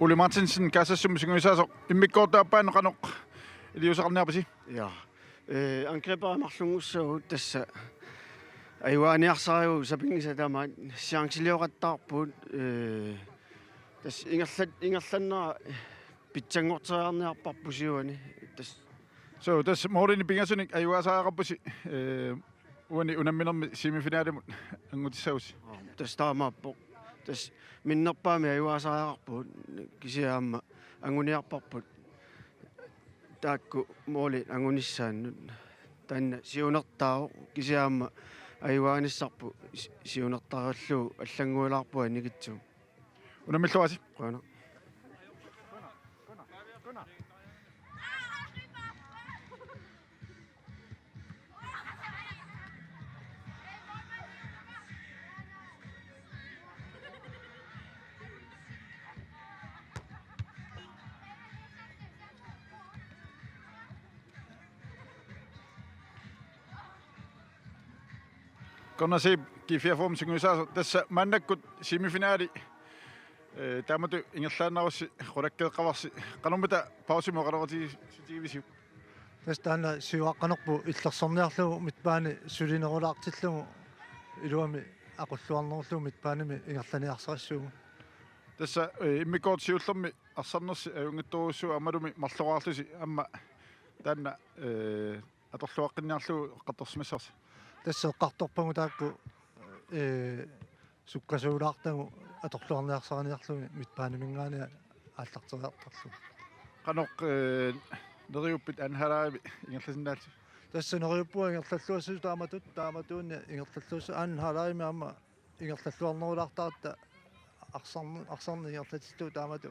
Ole Martinsen kasassum singuisaasoq immikkoortaappaanu qanoq iliusaqarniarpasi ja angripaamарлунгуссагу тасса айвааниарсариу сапингисатаама сиангсилиоқаттаарпут тас ингерланнера питсангортериарниарпарпусиуани тас so tas morini pingasunik ayuasaqarpusi uani unamminermi semifinaalimut angutissausi тас таамааппо тас миннерпаами айваасариақарпут кисиаама ангуниарпарпут таакку моли ангуниссааннут таанна сиунертаау кисиаама айвааниссарпу сиунертараллуу аллангуилаарпуа никитсу unamilluasi qana konna sib kifiaform singuisaasoq tassa mannakkut semifinaali taamatu ingerlaannarussi qulakkeeqqavarsi qanummata pausimo qaloqatigivisiu tas taana siuaqqanerpu illersorniarlugu mitpaani sulinerulaartillugu iluami aqulluarnerullugu mitpaanimi ingerlaniarsarassuugu tassa immikkoort siullermi arsarnersi ajungitturussuu amalumi marloraarlusi amma taanna atorluaqqinniarlugu qattersmassarsi тасса эққарторпагу таакку суккасуулаартагу аторлуарниарсараниарлуги митпаанимингаани ааллартериартарлу qanoq neriuppit anhalaavi ingerlasinnaati тасса нериуппуа ингерллуассуу тааматуунни ингерллуусса аанхалаами аама ингерллуарнерулаартаратта арсарни ингерлатиллуу таамату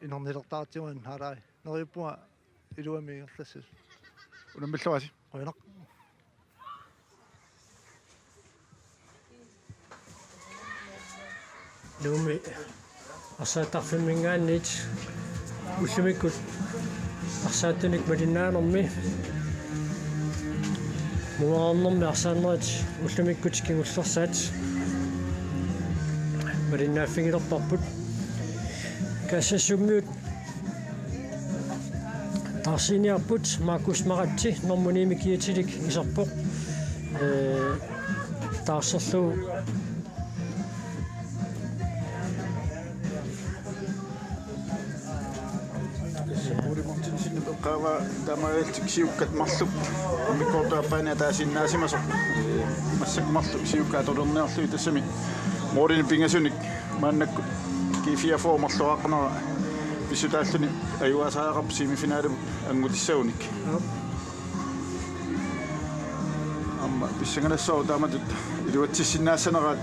инернилертаратигуан халаи нериуппуа илуами ингерлассус unamilluasi qoinaq Lumi assaattarfimmingaannit ullumikut arsaattunik malinaanermi muarnermi arsaannerit ullumikkut kingullersaat malinnaaffingilerparput kassasummiut tarsiniarput Markus Maratti normuni kiatilik isarpoq taarserlu qava tamailtik siukkat marlup immikkoortaappaani taasinnaasimasoq massakmarlu siukkaatolerniarlui tassami morini pingasunik maannakku kifiafo marluaqnera pissutaalluni ayuasaaqarp semifinaalum angutissaunik amma pissanganassoo taamatut iluatissinnaassaneraat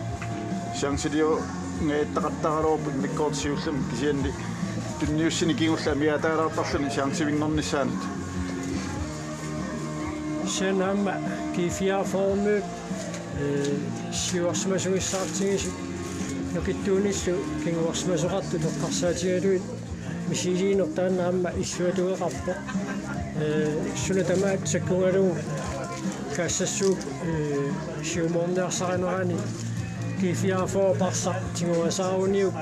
siangsilio ngaettaqattaqalorpu immikkoortisiullam kisianni tunniussini kingulla miataalaartarluni siangsivinnernissaanut Senamma kifiaformut siuarsmasugissaartigisi nokittuunillu kinguarsmasuqartu teqqarsaatigaluit misiliinertaanna amma issuatugeqarpo sunatamaat sakkungalugu kaassassuuk siumorniarsaranerani kifiafor parsaq tinguasaaruuniuk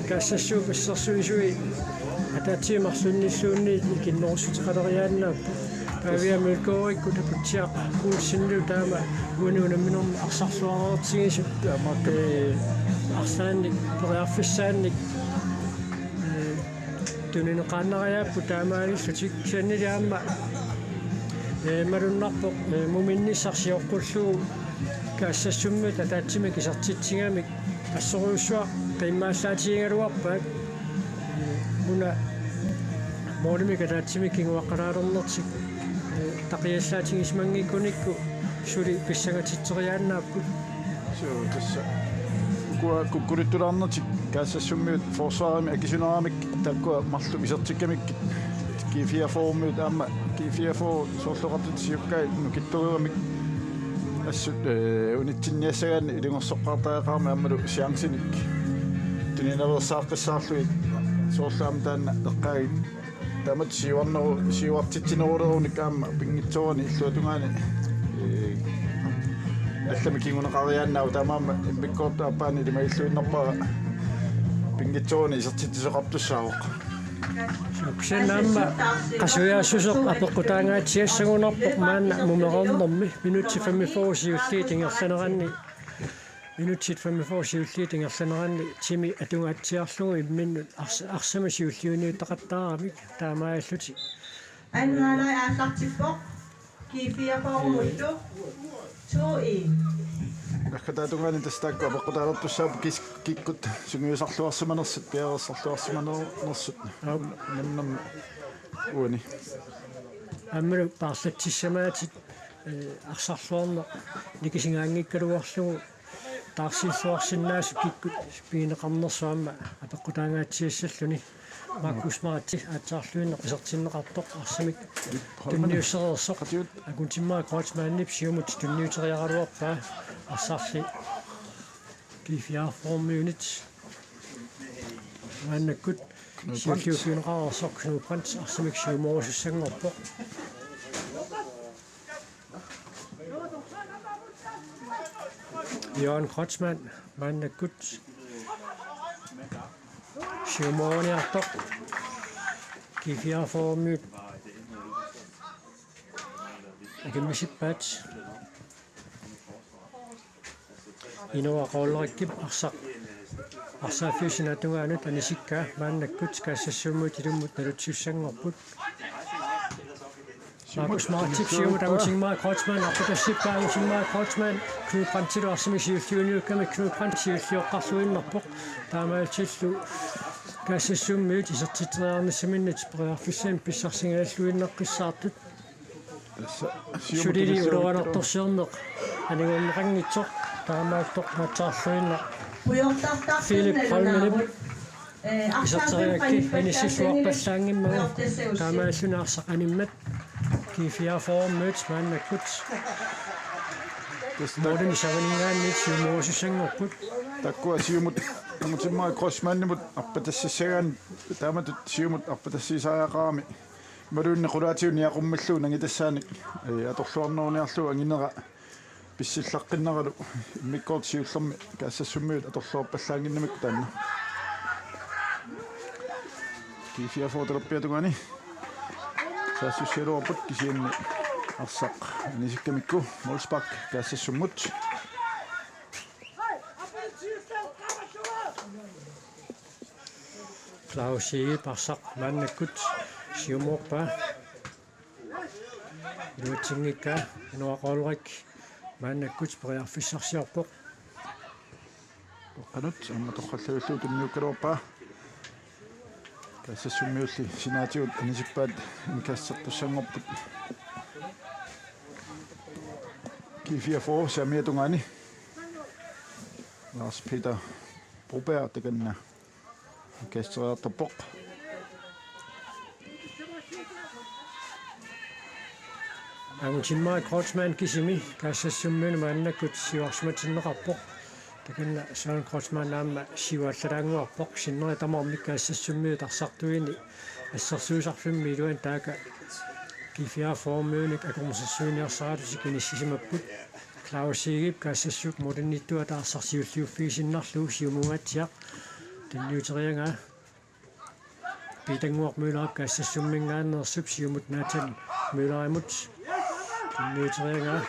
kaassassuuk issarsuisui ataatsiimarsunnilluunni ikinnorussutiqaleriaannaappu paaviamilkoorikku taputiaq kuulsinnu taama unuunamminermi arsarsuareertigisu arsaannik periarfissaannik tunineqaannariaappu taamaalillutik sanniliaamma malunnarpoq muminnissarsiorqullugu kaassassummut ataatsimik isartitsingamik assoruussua qimmaallaatigингалуарпаат уна моолимик атаатсимик кингуаққалаалернертик тақиаллаатигисмангиккуникку сули писсагатитсериааннааппут so tassa kukkurittularnertik kaassassummиут forsvaarimi akisuneramik takkua marlu isertikkamik kifiaformiut aamma kifiafor soorloqartut siukkai nukittugeramik assut unitsinniassagaanni ilingorsoqqaartaaqaarmi aammalu siangsinik tuninerersaaqqisaarlui soorlaam taanna eqqaagit taamat siuartittinerulerunik aamma pingitsorani illuatungaani allami kinguneqariaannau taamaamma immikkoortaappaani limailluinnerpara Pingitsuuni isartitisoqartussaavoq. Suksenamma qasuyaassusoq apeqqutaangaatiassagунarpoq maanna mumeqornermi minutti 45 siulliit ingerlaneranni minutti 45 siulliit ingerlaneranni timi atungaatsiarlugu imminnut arsama siulliuniuttaqattaaramik taamaalluti anhalai aallartippoq kiifiaqorumullu 2-1 Nakatatungaani tastaakku apeqqutaalertussaap kikkut sungiusarluarsimanersut piarersarluarsimanersut nannam uuni аммалу таарлатсиссамаатит арсарлуарне никисингаангиккалуарлугу таарсиллуарсиннаасу киккут пиинеқарнерсуамма апеққутаангаатсиассаллуни маккусмарати аатсаарлуинне қисертиннеқартоқ арсамик тунниуссерерсоқ акунтиммаа коачмааннип сиумут тунниутериаралуарпаа арсарли кифиарформиунит маннаккут сиуллиупиинеқарерсоқ кнупрант арсамик сиуморусуссангорпоқ Jørgen Kreutzmann, Manne Gut, Simone Artok, Kifia Formut, Agemisip Patch, Inoa Rollerikip, Arsa Fysionatungaanut, Anisikka, Manne Gut, Kassasumut, Idumut, Narutsussangorput, Markus Martip, Siumut, Agutingmaa Kreutzmann, Aputassippa, Agutingmaa Kreutzmann, Knud Brantilu, Arsimisiulliuniukami, Knud Brantisiulliuqqarluinnerpoq, taamaaltillu, Kassassummut, isertiteriarnissaminnet, Prearfissan, Pissarsingaалluinneqqissaartut, Sudili uleruanertorsiorneq, aniguunneqangitsoq, taamaattoq, naatsaarluinneq, Philip Holmenip, iserteriakki, anissilluarpallaangimmagu, taamaallunaarsaqqanimmat, Kifia Formut, Mannakkut, Morten Savaningaannit, siumorussussangorput, takkua siumut angutimmaa crossmannimut arpatassissagaan taamatut siumut arpatassisaaqaami maluunne qulaatiunni aqummalluun angitassaani atorluarneruniarlu anginera pissillarqinneralu immikkoort siullermi kaassassummiyut atorluarpallaanginnamik taanna Kifia Forterpiatungani saasusseeluarput kisiinni arsaq anisikkamikku Molsbak kaassassummut Klaus Ege, Barsaq, Mannakkut, Siumorpa, Lutingikka, Inoa Rollerik, Mannakkut, Prearfissarsiarpoq, qanut amma torqalluullu tunniukkaluarpaa kaassassummiyulli sinaatigut anisippaat inkaassartussangorput Kifia for Samiatungani Lars Peter Broberg takanna kastrerartorpoq Agutimmaa Kreutzmann kisimi, Kaassassummuni Mannakkut, siuarsumatinneqarpoq, takanna Søren Kreutzmann naamma siuallalaanguarpoq, sinneritamormik kaassassummiyut arsartuini, assarsuusarfimmi iluan taaka Kifia Formuunik akormusassuuniarsaatusi kinissisimapput, Klaus Ege, Kaassassuuk modernittuat aarsarsiulliuffiisinnarluu siumugaatiaq, Tunniuterianga, Pitanguaq Møller, Kaassassummingaanersup, siumut naatan Møllerimut, Tunniuterianga,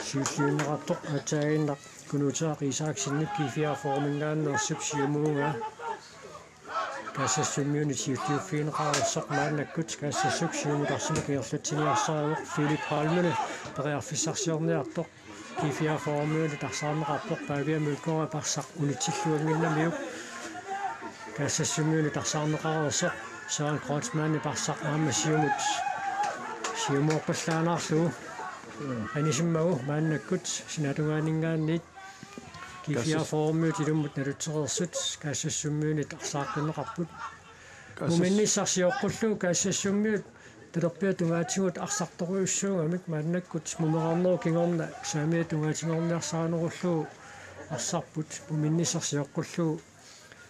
siulliunnerartoq, ataaginnaq, kunuutaaq Isaaksinnik, Kifia Formingaanersup, siumuga, Kaassassummiyuni siulliuffiineqarersoq, Mannakkut, Kaassassuuk, siumut arsimik igerlatsiniarsaaruq, Philip Holmene, Prearfissarsiorniartoq, Kifia Formiyuni tarsaarneqarpoq, Pavia Mølkora, Barsaq, unitilluanginnamiuk, Kaassassummiyuni tarsaarneqarersoq, Søren Kreutzmann, Barsaq, aamma siumorpallaanaarlugu, anisimmagu, Mannakkut, sinatungaanningaannit, Kifia Formiyut ilummut nalutserersut, Kaassassummiyuni tarsaaqinneqarput, mumennissarsiоққуллу Kaassassummiyut таlerpiatungaatigut arsartoruussuugamik Mannakkut mumeqarneru kingorna saamiatungaatiнгорниарсаанеруллуу арсарпут муминнисарсиоққуллуу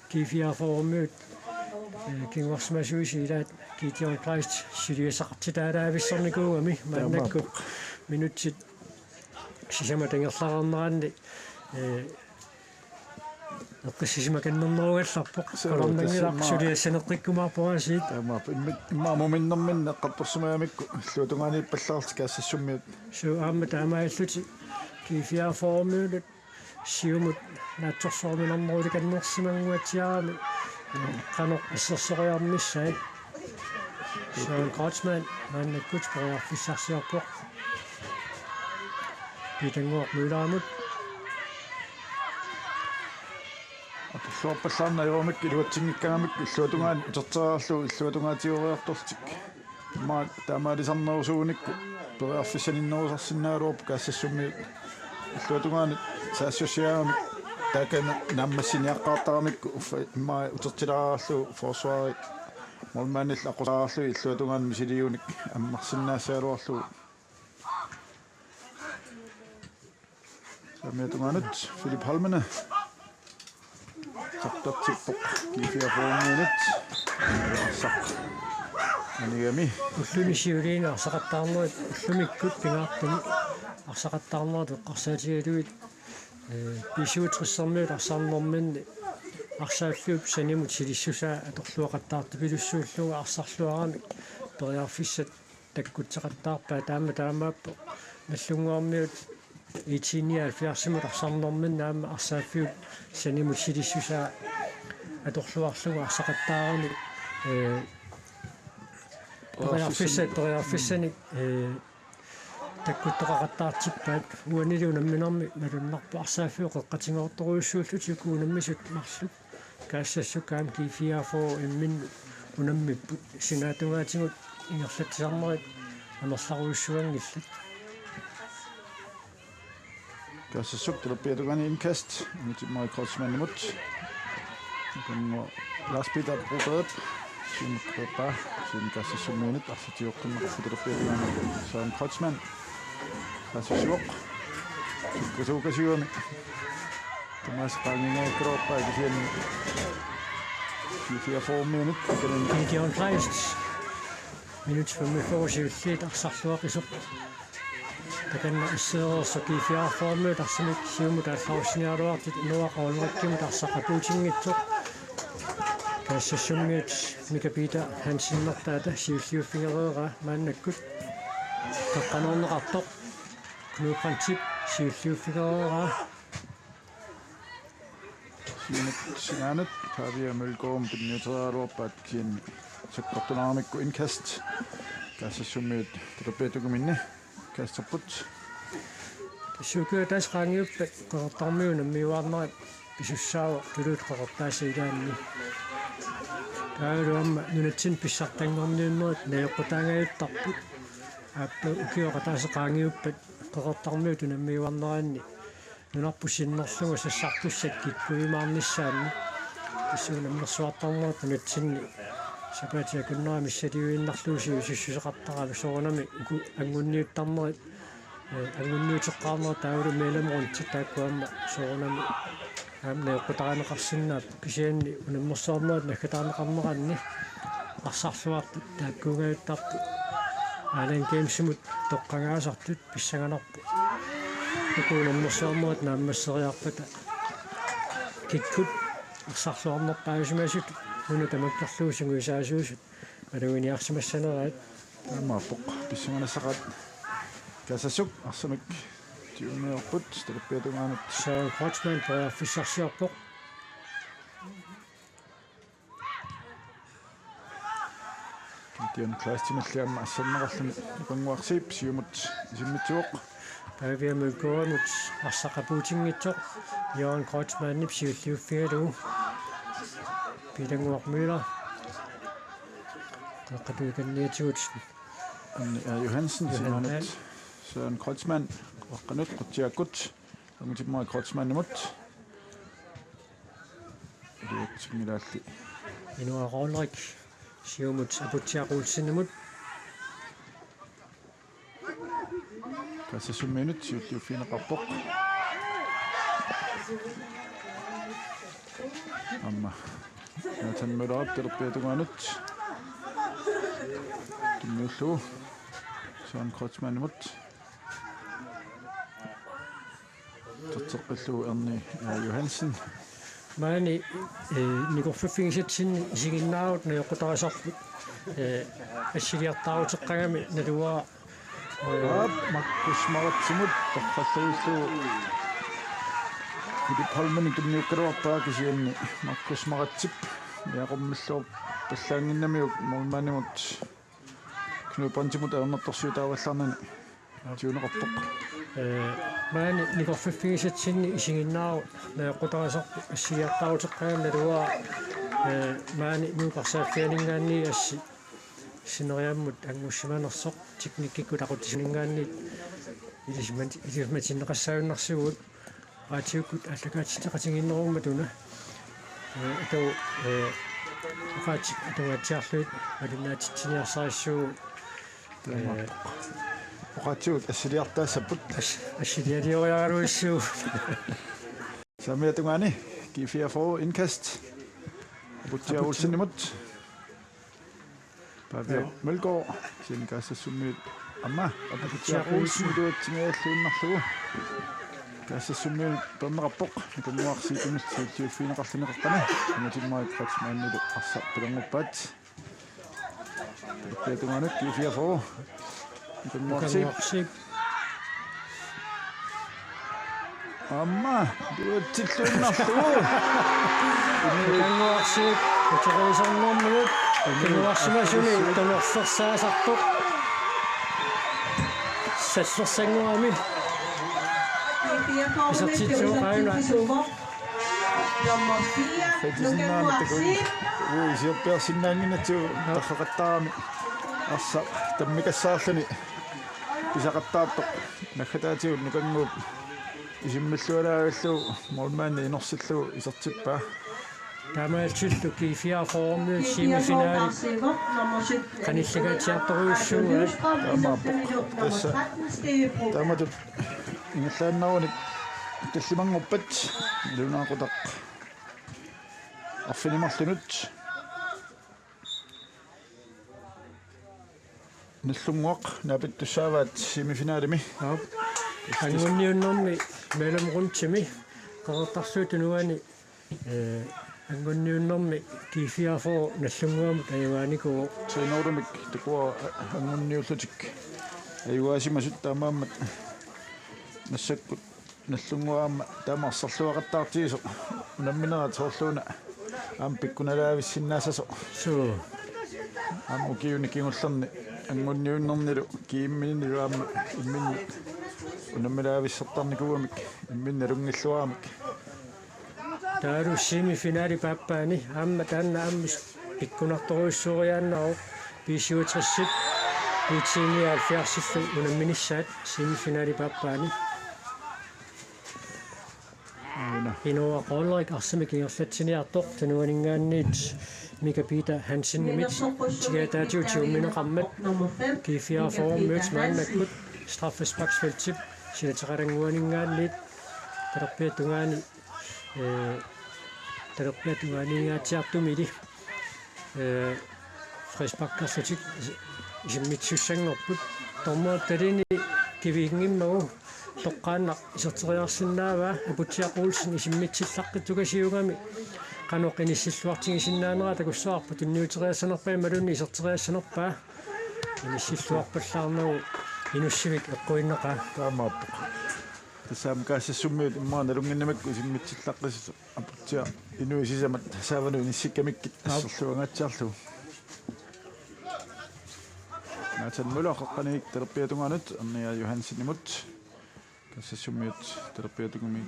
Kifia Formiyut kingorсмасуиси илаат Gideon Christ силиасақартитаалаависсорникуугами Mannakkut минутсит сисама тангерлаарнеранни эққиссисимаканнернеругалларпоқ қаларнангилақсулиассанеққиккумаарпуасиит иммаамуминнэрмин эққарторсумаамикку иллуутунгаанииппаллаарс каассассуммиут су аама таамааллути кифиафоормиулут сиумут наатсорсоорминэрнеруликаннерсимангуатсиарами qanoq issерсориармиссаит Søren Kreutzmann маннаккут периарфиссарсиарпоқ питангор мулаамут атуллуарпаллаарна юумик илуатсингиккаамик иллуутунгаани утертераарлу иллуутунгаатиуриартортик имма таамаалисарнерусууникку периарфиссаниннерусарсиннаалуорп каассассуммиут иллуутунгаани саассусиаамик таакана наммассиниаққартарамикку уффа имма утертилараарлу форсуари молмаанил аққусаарлу иллуутунгаани мисилиуник аммарсиннаассаалуарлу самиатунгаанут Филип Халмане тартартиппоқ кифиафоормиунут сақ анигами уллумисиулиина арсақаттаарнерит уллумиккут пингаартами арсақаттаарнерит эққарсаатигалуит писуутриссермиут арсаарнэрминни арсааллууп санимут силиссусаа аторлуақаттаартипилуссууллуга арсарлуарами периарфиссат таккутсеқаттаарпаа таамааппо наллунгуармиут итиниа фиарсимут арсаарнэрмин наама арсааффиут санимут силиссусаа аторлуарлуга арсақаттаарами периарфиссаник таккуттоқақаттаартиппаат уанилунамминерми малуннарпа арсааффиу қеққатингоорторуйуссууллут юкуунаммисут марлу каассассукаам кифиафоо иммин унаммиппут синаатунгаатингут ингерлатсарнерит амерларуйуссуангиллат каассассук телепиатугаани инкаст митиммай Kreutzmann-имут конно ласпита пробат симуккапа синкаассассуммиунит арсатиоққиммақарфу телепиатугаани Søren Kreutzmann каассассуоқ кусукасиуами Thomas Rangingakroppa кисиани кифиафоормиунит Gideon Kleist minut 45 арсарлуақисоқ таканна иссеерсо кифиафоормиут арсимик сиумут алларуссиниалуартит нуақаулераккимут арсақапуутингитсоқ каассассуммиут микапита хансиннертаата сиуллиуффигереера мааннаккут қаққанернеқартоқ кнупрантип сиуллиуффигереера синанат Pavia Mølgaard пинниутераалуарпаат киин саккортунаарамикку инкаст каассассуммиут телепиатугуминни каассарпут сукуатас қаангиуппат қеқартармиунаммиуарнерат писуссаава тулуут қеқартаассиилаанни таалуамма нунатсин писсартангорниуннерит наёққутаангаюттарпут ааппа укиоқатаасе қаангиуппат қеқартармиут унаммиуарнераанни нунарпуссиннерлуга сассартуссат киккуимаарниссаанни писсуунаммерсуартарнерат нунатсинни сапатиа куннера миссалиуиннарлуусиу сиссусеқартаралу соорнами уку ангунниуттарнерит ангунниутеққарнера таулу меламерунти тааккуамма соорнами аамнеэққутаранеқарсиннаап кисианни унаммерсуарнерат наккатаанеқарнеранни арсарлуартут тааккунгаюттарпу алан геймсимут тоққангаасартут писсаганарпу укунаммерсуарнерат нааммассериарпата киккут арсарлуарнерпаасимасут уна тамаккерлуусингуисаасуусут алуиниарсимассанераат амаапоқ писсаганассақат каассассук арсамик тиунеорпут телепиатугаанут Søren Kreutzmann периарфиссарсиарпоқ китиан клаастималлиамма ассаннеқарлуни пангуарсип сиумут симмитсуоқ Pavia Mølgaard арсақапуутингитсоқ Søren Kreutzmann сиуллиуффигалу питангуар мюller қаққатуиканниатигут Johansen синанат Søren Kreutzmann оққанут қутсиаккут амутиммаа Kreutzmann-имут илиатсигилаалли инуароолрик сиумут апутсиақулсиннамут каассассуммиунут сиуллиуффинеқарпоқ амма Nathan Møller телепиатугаанут тиммиуллу Søren Kreutzmann-имут тертеққиллу Ernie Johansen maani nikorfifigisatsinni isiginnaarut najoqqutarisarput assiliartaaruteqqagami naluaa makkusmaratsimut torralluullu Holmeni tunniukkaruarpaa kisianni makkusmaratsip miaqommilluor паллаангиннамиук мормаанимут кнупантимут аернэрторсуутаавалларнани тиунеқарпоқ маани никорфиффигисатсинни исигиннаару нааққутарисарпу ассиартаарутеққаан налуаа маани нуукарсааффианингаанни асси синериаммут ангуссиманерсоқ техниккиккут ақутисинингаанни илисматиннеқассаагуннарсигут аатиуккут аллакаатитеқатингиннерумма туна атау Фач туатиарлуит алунаатитсиниарсаариссуу оқатиут ассилиартаассаппут ассилиалиориагалуиссуу самиатугаани G4 indkast Buttiaulsinimut Pavia Mølgaard sinikaassassummiut amma Buttiaulsinduatsingaаллуиннарлугу каассассуммиут пернеқарпоқ никумуарсиитумиссуутиуффинеқарлунеқартана аматиммаит фатсмааннилу арсар пилангуппаат пиатуганут G4 никумуарсиит Amma, duatillunnerlugu. Kanguarsiit uteriisarnermugut kanguarsimasuni tanersersaasartuq sallersanguami Sioppiarsinnaanginatu tarraqattaarami arsa tammikassaarluni pisaqattaartoq naggataatigut nukanguut isimmallualaagallu mormaanni inersillu isertippaa Тамаалчиллу G4 формул семифинаали каниллигатиарторуйуссуугаат тааматут ингерлааннаруник таллимангорпат лунаақутақ арфинимарлунут наллунгуақ наапиттуссааваат семифинаалими ангунниуннэрми мелумрунтими қорортарсуутунуани ангунниуннэрми G4 наллунгуамут аюааникуу тренорумик такуа ангунниуллутик аюаасимасут таамааммат нассаккут наллунгуаама таамаарсарлуақаттаартиисо унамминерат соорлууна аам пиккуналаависсиннаасасо суу ааму киуни кингуллерни ангунниуннэрнилу киимминилу аама имминни унаммилаависсертарникуамик имминналунгиллуаамик таалу семифинаали паппаани аама таанна ааммис пиккунарторуйссууриааннару писиутриссит итсиниал фиарсиллу унамминиссаат семифинаали паппаани инуа qollerik арсами кингерлатсиниартоқ тануанингаанниит Mika Peter Hansen nimit tigaataatiutiummineqarmat G4 formøts maannakkut straffesparksfeltip silataranguaningaanniit talerpiatungaaniingaatiartumili frisparkersutik isimmitsussanngorput tormuat talini kiviingimmagu toqqaannaq iserteriarsinnaava aputiaqulsin isimmitsillarqittukasiugami qanuqqinissilluartigisinnaanera takussaarpu tunniuteriassanerpaa malunni iserteriassanerpaa inissilluarpallaarnagu inussivik eqquinneqa таамааппоқ тассаам каассассуммиут иммаанналунгиннамакку симмитсиллаққису апутсиа инуисисамат саавану ниссиккамиккит ассерлуангаатсаарлу наатан мулаққаник терапиатунгаанут арниа Johansenimut каассассуммиут терапиатунгми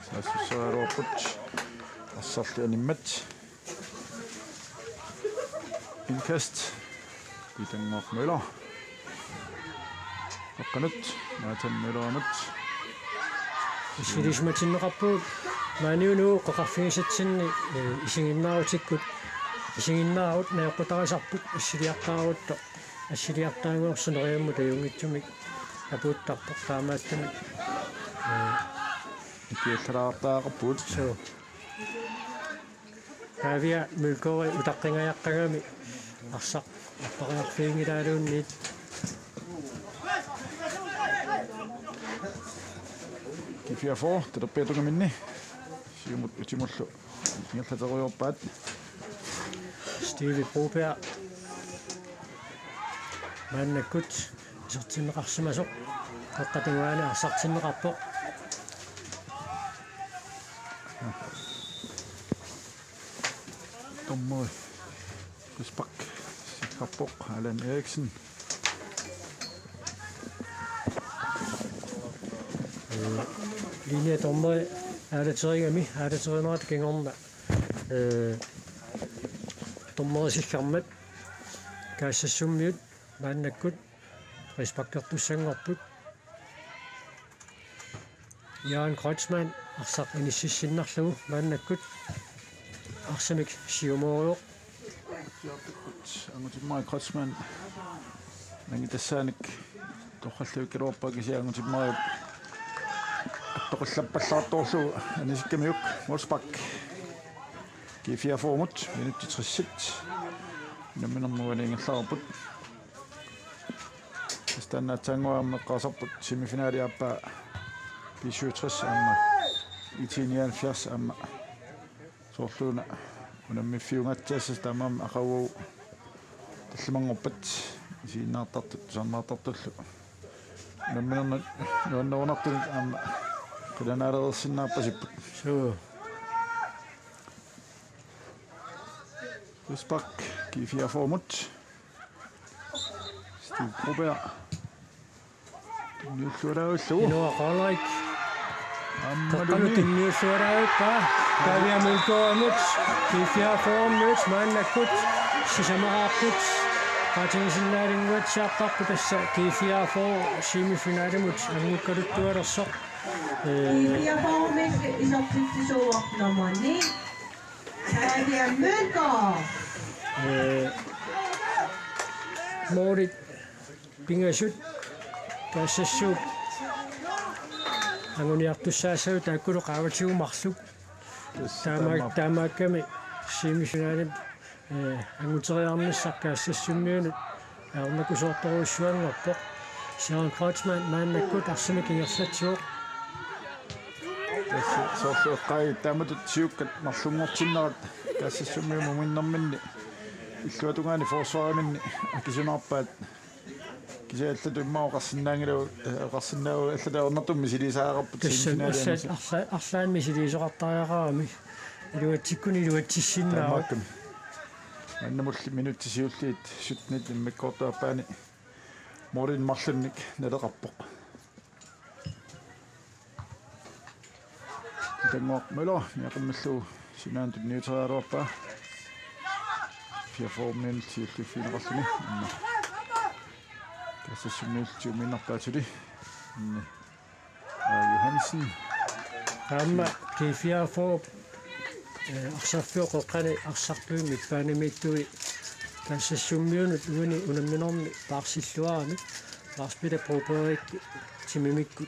саассуссааруарпут ассарлуаниммат инкаст питангмақ мөло аққанут наатан мөлоамут силисматиннеқарпуут маниунуу қоқарфигисатсинни исигиннаарутиккут исигиннаарут нааққутарисарпут ассилиартаарутто ассилиартаангуорсунериамму таюнгитсумик апууттарпоқ таамааттами икиаллаартаақарпуут соо Pavia Mølgaard utaqqiнгаяққагами арсақ аппариарфиингилаалуунниит G4 терапиатунгаминни siumut utimullu ingerlateriorpaat Stevie Broberg maannakkut isortinneqarsimasoq qaqqatungaani arsartinneqarpoq tommoi kuspak sikappoq Allan Eriksen linje tommoi aalateriigami aalaterinerat kingorna tommorisillармат каассассуммиут мааннаккут респаккертуссангорпут Jan Kreutzmann арсақ иниссиссиннарлугу мааннаккут арсамик сиумоориоқ ангутиммаа Kreutzmann нангитассааник торхаллуиккилуорпаа кисиангутиммаа аттоқиллаппаллаартоорлу анисиккамиук Wolfsbak G4 formut minut 36 наминэрмугалингерлаарпут станна тангуаммеққарсарпут семифинаалиаппаа B67 амма итиниан 70 амма соорлуна унаммиффиунгатсаас тамам ақаву таллимангорпат сииннаартартут сарнаартартуллу наминернат нуаннерунартут амма куланаалерсиннааппасиппут суу Wolfsbak G4 formut Steve Broberg Nyusuaraullu инуақарларик аммалуни таққалутинниуссуарааппа тавиамулкоамут кифиафоомнут мааннаккут сисамааққут qatigisinnaalinnguat siaqqarpu tassa кифиафо семифинаалимут ангуккалуттуалерсоқ Kifia Formis isortitsisuuarnermani. Tadia Mølgaard. Morit pingasut kaassassuup anguniartussaasau taakkulu qaavatiumarluk taamaakkami semifinaalim anguteriarnissaq kaassassumiunut aarnakusoortoruussuanngorpoq Jan Kreutzmann maannakkut arsimik ingerlatsiuq соорлуэққай тааматут сиуккат марлунгортиннерат каассассумиума миннэрминни иллуатунгаани форсвариминни акисунаарпаат кисааллату иммаоқарсинаангилу оқарсинаагу аллатаорнартумми силисаагарпут тассат арлаанми силисоқартариақарами илуатсиккуни илуатсиссиннаават таамаакками аннамулли минутти сиуллиит сутнит иммиккортуаппаани морин марлунник налеқарпоқ Denmark Møller, Nærmelslo, Sinan Nytræderoppa. 4 mænd til det fine restene. Kasse Sumil til min opdatering. Johansen. Amma kifia for arsafio qoqani arsartuimi mitpaanimiittui kasse Sumil uni unamminormi paarsilluarami Lars-Peter Broberg timimikku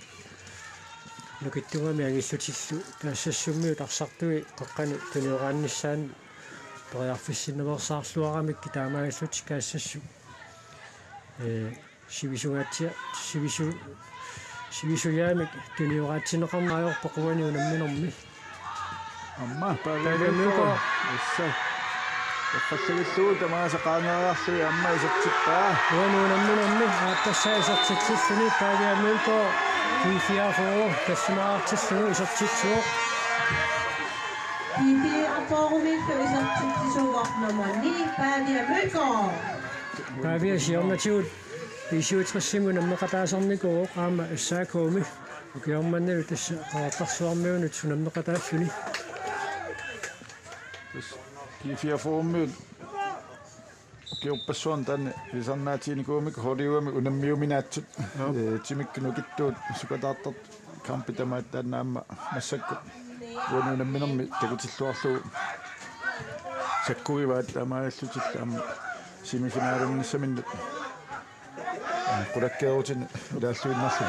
nukittuami angillutillu kaassassumiut arsartui qoqqani tuniорааннissaан toriarfissinnamersaarluaramikki taamaagalluti kaassassu sivisuyaamik tuniораатсинеқарнаajorpo quani unamminormi Amma Pallemiko. Issa. Qallagilluu tamaasa qaangaararlui amma isartippaa. quani unamminormi aattassaaisartitsilluni Pallemiko kifiafoo tassimaartilluni isartitsuoq Kifia Formis isortitsisuuarnermani. Tadia Mølgaard. Paaviasiornatiut isuutrissimun ammeqataasornikuuq aama assaakuumi ukiormannalu tassa qaartarsuarmiunut sunammeqataassuni Kifia formut. Kiuppassuan tänne isannaatiinikuumik holiuami unammiuminaatsut. Timikkinukittuut sukataartat kampitamaat tannaamma massakku. Vuonna unamminormi takutilluarluu sakkuivaat amaagallutil amma semifinaalinnissaminut. Qulakkeerutin ulaalluinnarlu.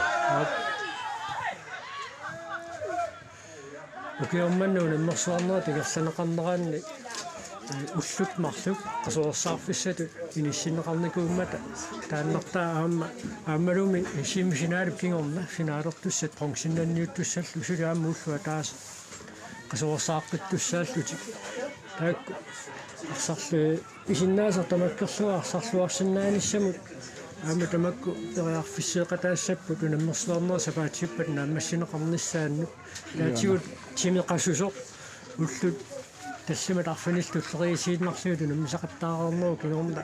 ukiormannu nammersuarnera tigerlaneqarneraanni ullut marluk qasuersaarfissatu inissinneqarnikuummata taannartaa aammalumi semifinaalip kingorna finaalertussat bronsinnanniuttussallu suliaamma ulluataasa qasuorsaaqqitussaallutик taakku арсарлу исиннаасар тамаккерлуа арсарлуарсиннаанissamут аама тамакку периарфиссеэкатаассаппут унаммерсуарнера сапаатиппат нааммассинеқарнissaannут таатигут тимеқассусоқ уллут тассимат арфиниллу ллериисииннарлугут унаммисақаттаарернеру кинорна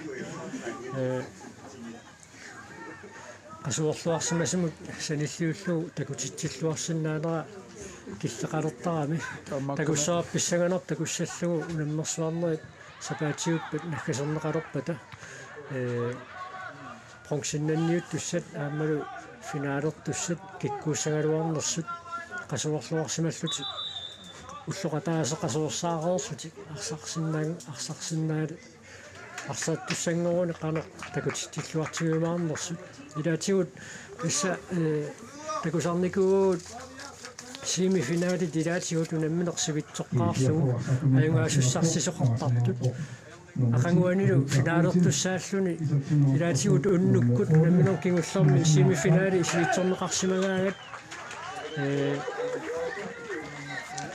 qasuorluarsimasumut sanilliullugu takutitsilluarsinnaanera киллеқалертарами такуссаапписсаганер такуссаллугу унаммерсуарнерит сапаатигуппат наггасернеқалерпата пронксиннанниут туссат аамалу финаалертуссат киккууссагалуарнерсут qasuorluarsimallutik уллоқатааса qasuorsaareersуtik арсарсиннаал арсааттуссангоруни қанеқ такутитиллуартигумаарнерсут илаатигут исса такусарникуут семифинаали дилаатигут унамминерсивитсоққаарлугу аюнгаасуссарсисоқартартут ақангуанилу финаалертуссааллуни илаатигут уннуккут унамминер кигуллерми семифинаали исивитсорнеқарсимагаагат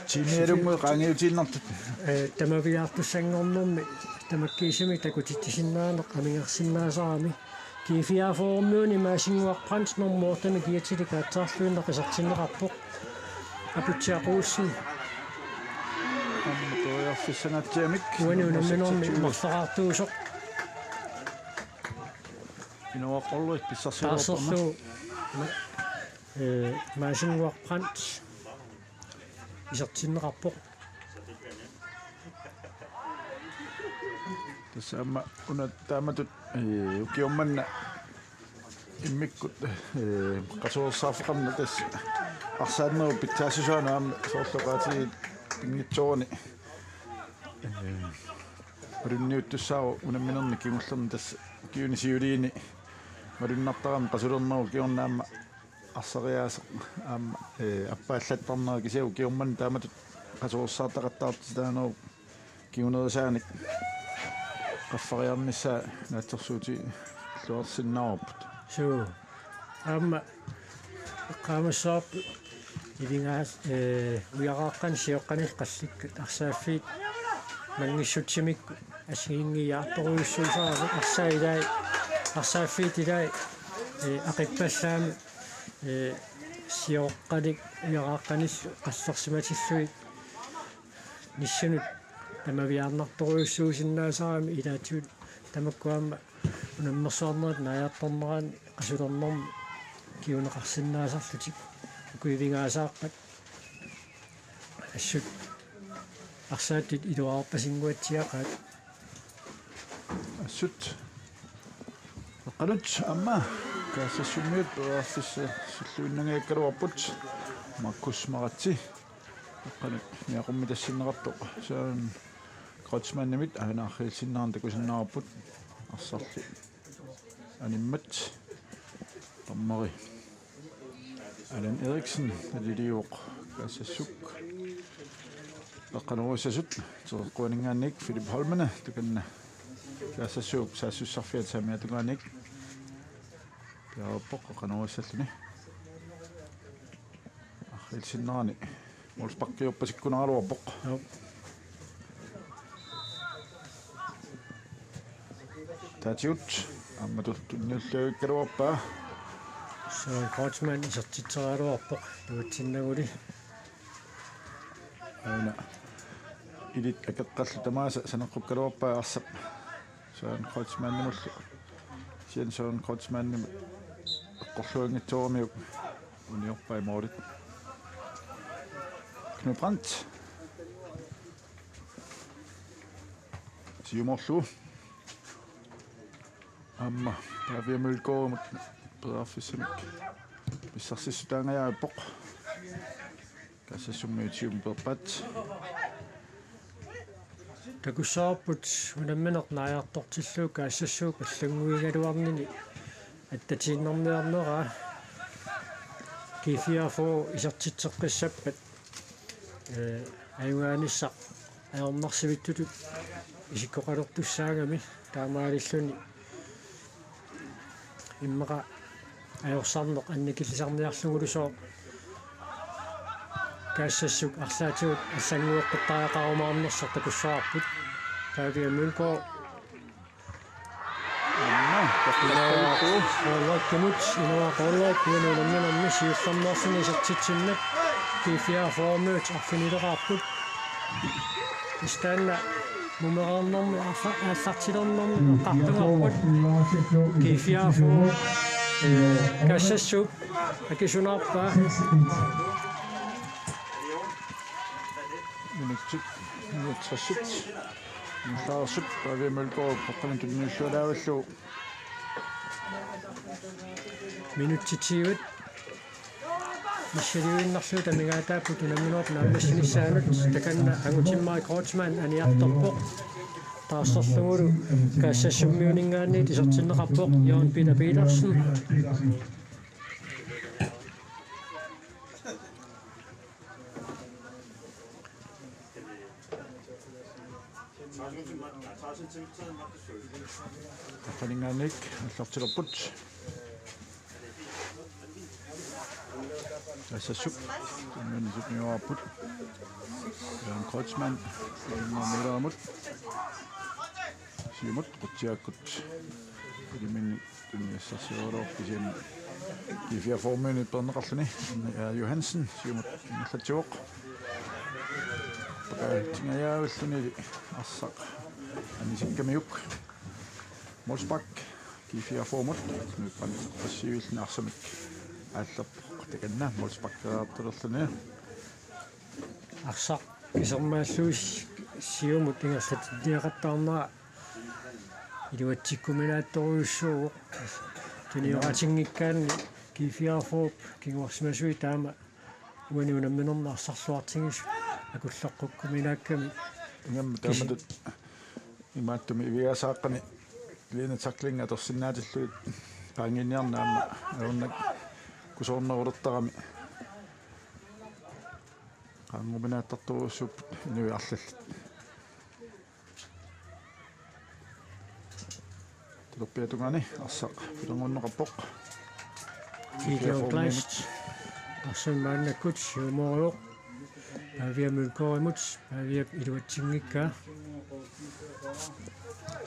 тимерумму qaangiutiinnertut тамавиартуссангорнэрми тамаккиисими такутиттисиннаанеқ амингерсиннаасарами кифиафоормуни маасингуарпранс нормуортами киатиликаатсаарлуиннер қисартиннеқарпоқ апутсиақуусси амматояффиссанатсиамик уани унамминерми марлеқартуусоқ инуақорлуит писсарсиорпама таасерлу маасингуарпранс исартиннеқарпоқ тасаама уна тааматут укиумманна иммиккут qasuorsaaфеқарна тас арсааннеру питтаасусаана аама соорлоқаати пингитсоони ринниуттуссаау унамминерни кигуллерни тас киунисиулиини мариннартарам qasulerneru киорнаама арсариаасеқ аама аппааллаттарнера кисиу киумман тааматут qasuorsaартақаттаартитаанеру киунерисааник qaffariarnissaa naatsersuuti luarsinnaarupput суу аама qaamassаарp илингаас уягааққан сиоққанил қалликкат арсааффиит мангиссутсимикку асигингиаарторуйуссуусаарак арсаилай арсааффиит илай ақиппассаами сиоққаник уягааққаниллу қаллерсиматиллуи ниссанут тамавиаарнарторуйуссуусиннаасаарами илаатиут тамаккуамма унаммерсуарнерит нааяарторнерaan qasulernermi киунеқарсиннаасарлутик укуивингаасааққат ассут арсааттит илуаарпасингуатсиақаат ассут эққалут амма каассассумиут уаарфисса суллуиннагиаккалуарпут маккусмаратси эққалут миақумми тассиннеқартоқ саан кротсманнамит аанаархиилсиннаарн такусиннаарпут арсарли аниммат таммари Allan Eriksen алилиуоқ каассассук эққанеруссасут теққуанингаанник Филип Холмана туканна каассассууп саассуссарфиат самиатугааник пиарпоқ эққанеруссаллуни архиилсиннаарни мулспаққиуппасиккунааралуарпоқ таатиут амматут тунниуллаагиккалуарпаа соо коучман исертитсералуарпоқ туутсиннагули аана илит акеққаллу тамааса санеққуккалуарпаа арсап саан коучманнимуллу сиан саан коучманним эққорлуангитсоормиук униорпаа моорит Knudbrandt сиуморлу амма тавиамулгоомут пераффисмик писсарсиссутаангаяаппоқ кассассуммиутиум перпат такуссаарпут унамминеқ наяартортиллуу каассассуу паллагуигалуарнини аттатииннэрниарнера кифиафо исертитсеққиссаппат аюнгааниссақ аернарсивиттутут исиккоқалертуссаагами таамаалиллуни иммақа аёрсарнеқ анникиллисарниарлугулусоо каассассук арлаатигут аллангуэккуттариақарумаарнерсар такуссаарпут Pavia Mølgaard Rollakkumut inuaqorluat unulamnanammi siullarnerluni isartitsinnak kiifiaformut arfinileqarput istaanna mumeraarnermi aallartilernermi eqqartungarput kiifiafor kaassassup akisunaarpaa Minutsasut Nullaarsut Pavia Mølgaard paqqantunniussualaavalluu minuttitiivat issaliuinnarluu tamigaataappu tunamminuat naammassinissaalut takanna angutimmaai Kreutzmann aniartorpoq taassorlugulu kaassasummiuningaanniit isortinneqarpoq Jørgen Peter Petersen Qaningaannik allartilerput Assassuk Minnisutniuarput Jørgen Kreutzmann Milleramut Siumut qutiakkut Iliminni tunniassarsiororpisian kifiaformuunit perneqarluni Johansen siumut innerlatiuoq tingajaavallunili arsaq anisikkamiyuk Molsbak kifiaformut nuuppan qassiuilnaarsamik ааллерпоқ таканна молспаккераартулерлуни арсақ кисермааллуис сиумут ингерлатинниақаттаарнера илуатсиккумилаатторуйуссууоқ туниоратингиккаанни кифиарфооп кингуарсимасуи таама уаниунамминернаарсарлуартигис акуллеққуккумилаакками ингамма тааматут имааттуми ивиасааққани лина таклинга торсиннаатиллуит паангиниарнаама ауннак кусоорнерулертарами qaangumanaattarturuussup inuiarlallut tulorpiatungani arsaq pilerngуннеқарпоқ Videoblast арсан мааннаккут сиумориоқ Pavia Mølgaard Pavia илуатсингикка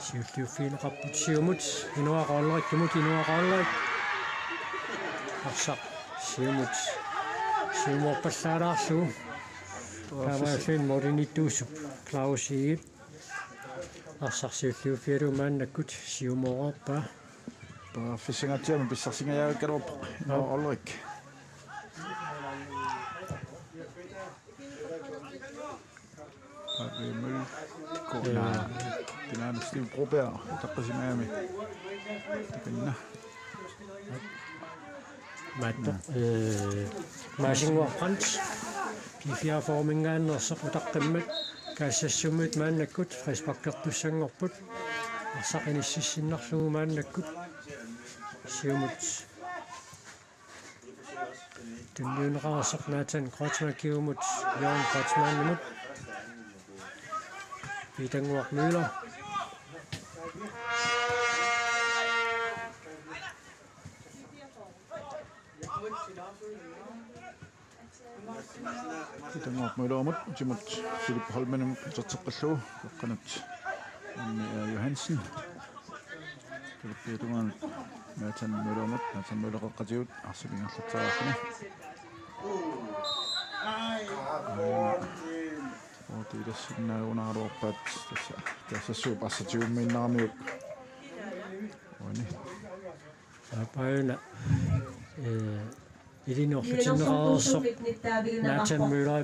сиуллиуффиинеқарпут сиумут инуақааллериккумут инуақааллерик арсақ сиумут сиуморпаллаалаарлугу тавааллуин модинитуусуп клаусиит арсақ сиуллиуффиалу мааннаккут сиумоорпаа паа фисингатиама писсарсингаjaавиккалуарпоқ инуақааллерик Pavia Mølgaard Pinaanastin Broberg taqqasimaami takanna Matta maasingorpans kifiaformingaannerseq utaqqimmat kaassassummut maannakkut frispakkertussangorput arsaqinississinnarlugu maannakkut siumut tunniuneqarasaq Nathan Kreutzmann kiumut Jørgen Kreutzmannimut Peter Müller Mølgaard timut Philip Holmenum tatseqqalluu eqqanut Johansen tulippiatungaan Nathan Mølgaard eqqatigut arsilingerlattaarluni otiilassinnaaunaruarpaat tassassuup arsatiummiinnaarmiuk uani apauna Ilinorlutinneqareersoq Nathan Møller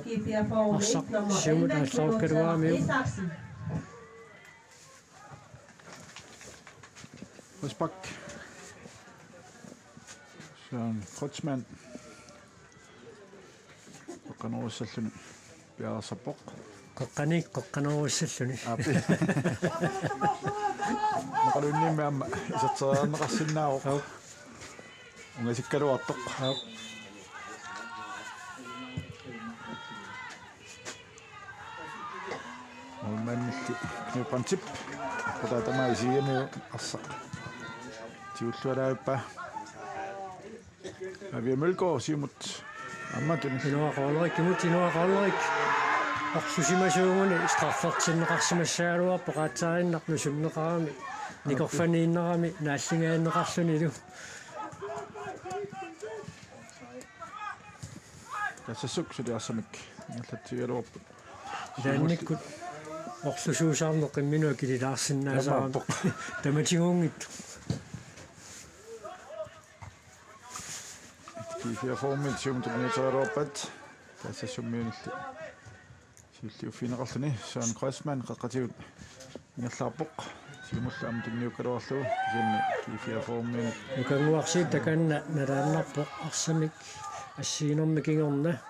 arsaq siumut aallarukkaluaamiu Molsbak Jørgen Kreutzmann qanuussalluni piarasappoq qaqqanuussalluni aapi naqalunniimmaamma isarteriarneqarsinnaaroq ungasikkaluartoq Olmannilli knuuqantip qutaatamaa isiigamiu arsa tiullualaappa Pavia Mølgaard siumut амматун инуақорлерик кимут инуақорлерик орсусимасуугуни страффертиннеқарсимассааруарпо qaatsaarinnarlu sumneqarami никорфанииннерами нааллингааннеқарлунилу тассассук сулиарсамик наллатсигалуарпу таанниккут орсусуусаарнеқ қимминуа килилаарсиннаасаарами таматигуунгитту кифиаформит сиумтуниатералуарпат тассассуммиунилли сиуллиуффинеқарлуни саан красман қаққатигут ингерлаарпоқ симуллаам тунниуккалуарлугу кисианни кифиаформит укангуарсиит таканна налааннарпоқ арсамик ассиинерми кингорна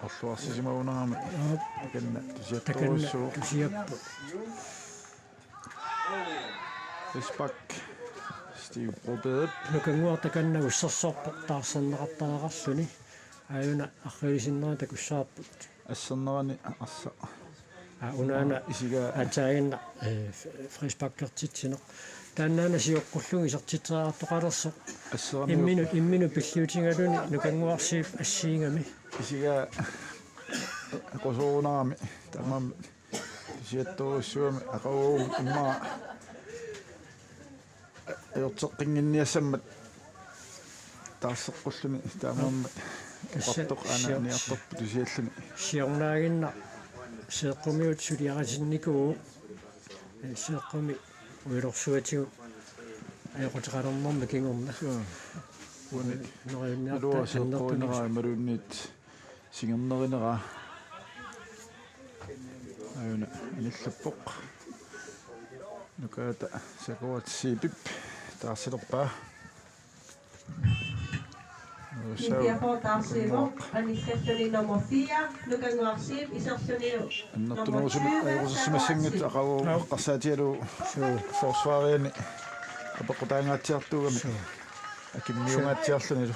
орлуарсисимагунерами таканна таканна тусиатторуссуу тусиаппу Спак Стив Роберт нукангуар таканна уссерсорпоқ таарсернеқарталеқарлуни аюна аррилисиннера такуссаарпут ассернерани арса унаана исига атаагинна фриспаккертитсинеқ тааннаана сиоққуллуги сертитсераартоқалерсоқ ассерани иммину пиллиутингалуни нукангуарсиип ассиингами исига акосоонарами тамам тусиатторуссуами акауу имма эортеққингинниассаммат таарсеққуллуни таамааммат qattoq anaaniartorpu tusialluni сиорнаагинна сеэққумиут сулиарасинникуу сеэққуми уилорсуатигут аёқутеқалернэрми кингорна уни нориунниарта луасеққуинераа малуунниит сингернеринера аюна аниллаппоқ нукаата сакуатсиипип таарсилерпаа Anissationi nummer 4, Nukanguarsiip, Isarsioni nummer 20, аннартунерусумассангат ақаву эққарсаатиалу форсвариани апеқутаангаатсиартуугами акиммиунгаатсиарлунилу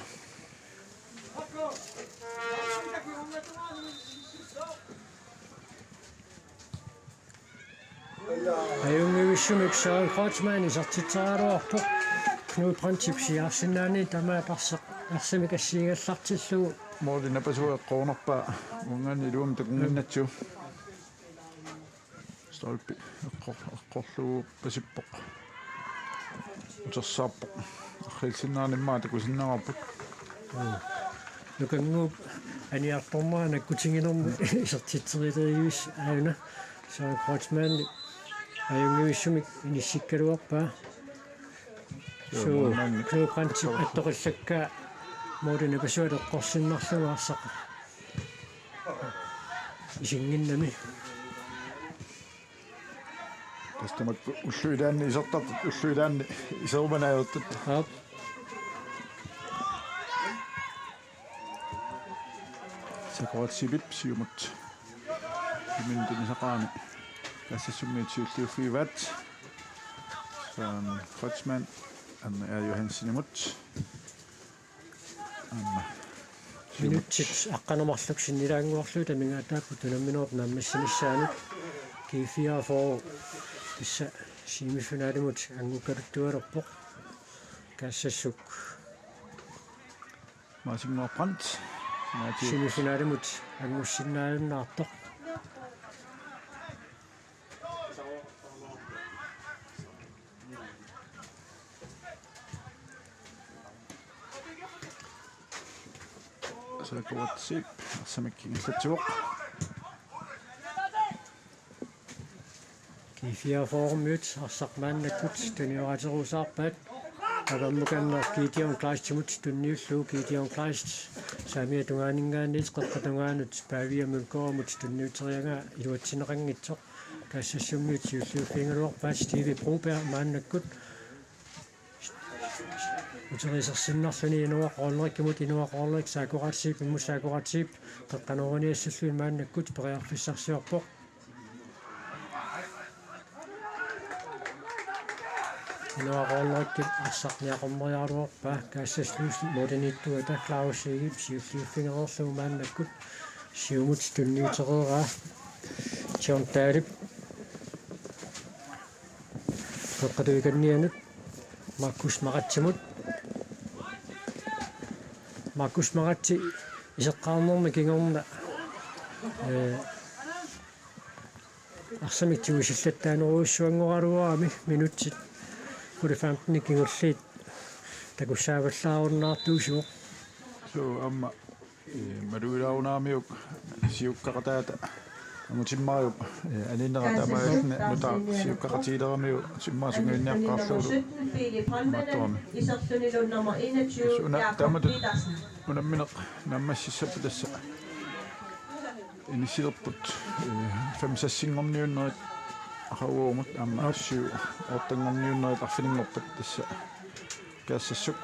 аюнгивиссумик саан кротсмани сертитсералуарпо Knud Princip siarsinnaani tamaapарсеқ арсимик ассиингаллартиллугу моодина пасуа қоонерпаа унгани луум такунгиннатсу столпи эққорлугу пасиппоқ утерсаарпоқ архилсиннааниммаа такусиннерарпут нукангууп аниартормаана кутингинерму сертитсерилериус аюна саан кротсмани аюнгивиссумик иниссиккалуарпаа Knud Princip атториллакка моодина пасуале қорсиннарлугу арсақ исингиннами тастамак уллуилаанни исертарт уллуилаанни исеруманаавуттут ап сакуатсибип сиумут иминдинисақаани кассассуммиутсиуллиуффиват сан Хоцман Anna er Johansinimut. минутсит аққаномарлук синнилаангуарлуу тамингаатааппу тунамминерп наммассинissaanут кифиафоо тисса симифиналимут ангуккалуттуалерпоқ каассассук Martin Brandt. симифиналимут ангуссиннаалуннаартоқ Сакуатсип самиккингиллатсуоқ кифиафоормиут арсақмааннаккут туниоратерусаарпаат аваммуканнер китион клаастимут тунниуллуу китион клааст самия тунгаанингаанниит қеққатунгаанут павиамулкоомут тунниутериангаа илуатсинеқангитсоқ каассассуммиут сиуллууффингалуарпаат стиви пробер мааннаккут утерисерсиннарлуни инуақорлериккимут инуақорлерик саакуратсип иммусаакуратсип қеққанеруниассаллуи мааннаккут периарфиссарсиорпоқ инуақорлериккит арсарниақормериаруарпаа каассаслуус модерниттуата клаусигип сиуллиуффингерлерлугу мааннаккут сиумут тунниутерераа чонтаалип қеққатуиканнианут Markus Maratsimut маккусмагатси исеққарнерми кингорна арсамитсуисиллаттааноруйуссуангоралуарами минутсит 15 кингуллиит такуссааваллааруннаартуусуо so amma maluilaunaamiuk siukkaqataata амутиммариуп алиннератамаална нута сиуккақатилермиу симмаасунгиинниаққарлуулу маттуами суна тамату унамминеқ наммассиссаппу тасса инисилерпут фамсассингорниуннерит ахауумут амма ассиу ортангорниуннерит арфинингорпат тасса каассассук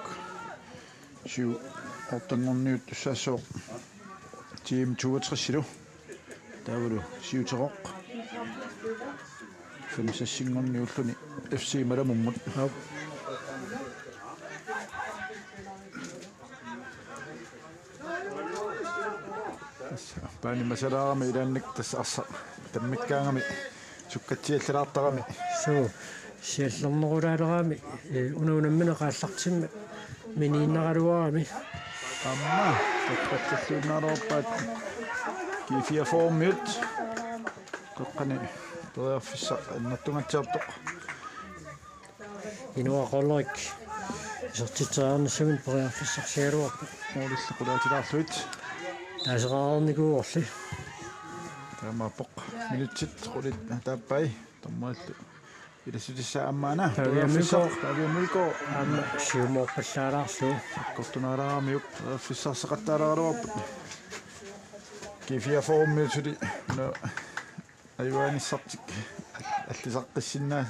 сиу ортангорниут туссаассоо тим 62 тавру сиутероқ фэмсассингорниуллуни FC маламуммут пани масалаарами илаанник тас арса таммиккаангами суккатсиаллаартарами соо сиаллернерулаалерами унуунаммина qaallартимма минииннералуарами амма таккатсиллуунаарооппаат кифиа формит тоққани перфисса наттунгатсиартоқ инуақоллерик сертитсаарнссагун перфиссарсиалуарпа оолиллақулаатилаарлуит таасеқарникуорли тамапоқ минутсит қулит тааппай томмааллу илассутисса аммаана тавиаммико аама сиумоорпаллаалаарлу кортунаараарамиуп перфиссарсеқаттаалааруарпут кифиа формитсули на айвааниссартик аллисаққиссиннаа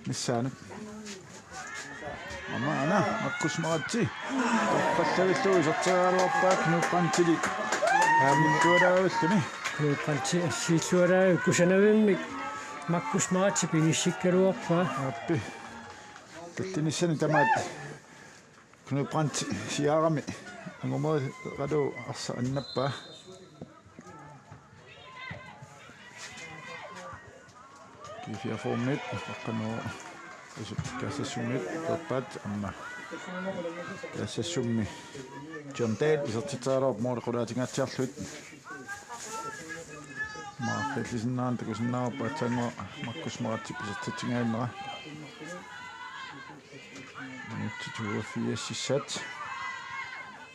миссаанут амаана маккусмаратси тоққаллагиллуи сортераалуарпаак нуққантили аамиккуалаагуллуни нуққанти ассииллуалаа кусанавиммик маккусмаратси пиниссиккалуарпаа аппи таллиниссани тамаат кнупранти сиарами ангумаа радо арса аннаппаа кифиа формит тоққано кассассумит топпат амма кассассумми жонтет исертитаараа моорқулаатингаатсиарлуит мааққиллисиннаан такусиннаарпа атсангаа маккусмаратсип исертитингааннера минутситуафиассиссат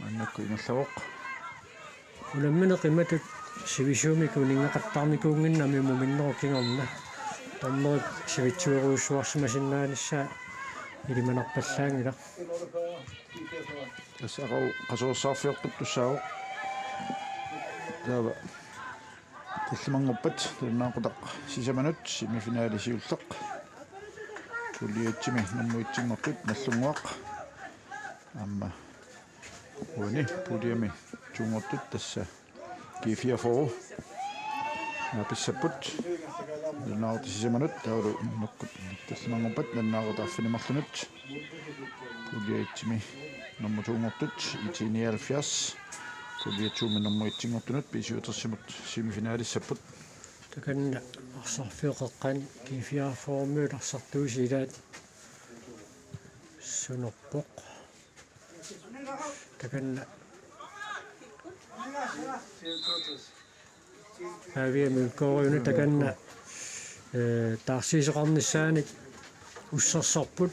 аннакку ингерлавоқ уламмине қиматут сивисуумикунингақаттарникуунгиннами муминнеруккингорна томмерик сивитсуеруйуссуарсимасиннаанissaa илиманарпаллаангила тасарау қасуерсаарфиортуссаау таава тиллимангорпат туннаақутақ сисаманут семифинаали сиуллеқ тулиатсими нуммуитсингортут наллунгуақ амма уни пулиами тунгортут тасса кифиафоо написсаппут нааути сисаманут таулу нуккут тиллимангорпат наннаагутаарфинимарлунут пулиатсими нуммутунгортут итиниалфиас тулиатсууми нуммуитсингортунут писиутерсимут семифинаалиссаппут таканна арсарфиоқеққан кифиафоормуут арсартуусилаат сунерпоқ таканна авиамиккориуна таканна таарсисеқарниссааник уссерсарпут